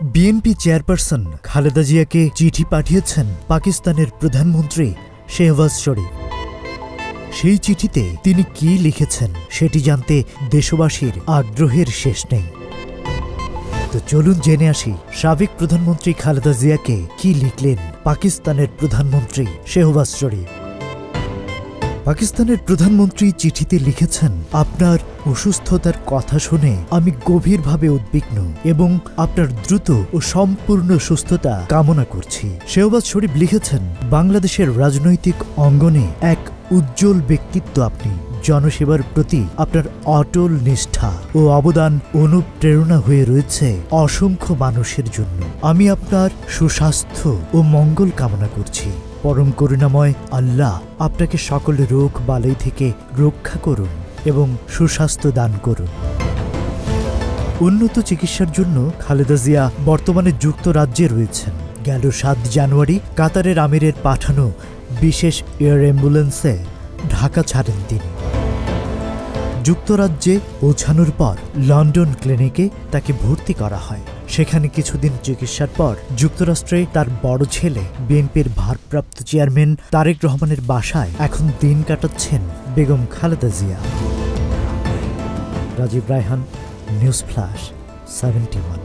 BNP chairperson Khaleda জিয়াকে চিঠি পাঠিয়েছেন পাকিস্তানের প্রধানমন্ত্রী শেহবাজ শরীফ। সেই চিঠিতে তিনি কি লিখেছেন সেটি জানতে দেশবাসীর আগ্রহের শেষ নেই। তো চলুন জেনে আসি সাবেক প্রধানমন্ত্রী খালেদা জিয়াকে কি লিখলেন পাকিস্তানের প্রধানমন্ত্রী শেহবাজ শরীফ। পাকিস্তানের প্রধানমন্ত্রী চিঠিতে লিখেছেন, আপনার অসুস্থতার কথা শুনে আমি গভীরভাবে উদ্বিগ্ন এবং আপনার দ্রুত ও সম্পূর্ণ সুস্থতা কামনা করছি। শেহবাজ শরীফ লিখেছেন, বাংলাদেশের রাজনৈতিক অঙ্গনে এক উজ্জ্বল ব্যক্তিত্ব আপনি। জনসেবার প্রতি আপনার অটল নিষ্ঠা ও অবদান অনুপ্রেরণা হয়ে রয়েছে অসংখ্য মানুষের জন্য। আমি আপনার সুস্বাস্থ্য ও মঙ্গল কামনা করছি। পরম করুণাময় আল্লাহ আপনাকে সকল রোগ বালাই থেকে রক্ষা করুন এবং সুস্বাস্থ্য দান করুন। উন্নত চিকিৎসার জন্য খালেদা জিয়া বর্তমানে যুক্তরাজ্যে রয়েছেন। গেল ৭ জানুয়ারি কাতারের আমিরের পাঠানো বিশেষ এয়ার অ্যাম্বুলেন্সে ঢাকা ছাড়েন তিনি। যুক্তরাজ্যে পৌঁছানোর পর লন্ডন ক্লিনিকে তাকে ভর্তি করা হয়। সেখানে কিছুদিন চিকিৎসার পর যুক্তরাষ্ট্রে তার বড় ছেলে বিএনপির ভারপ্রাপ্ত চেয়ারম্যান তারেক রহমানের বাসায় এখন দিন কাটাচ্ছেন বেগম খালেদা জিয়া। Rajib Raihan, news flash 71।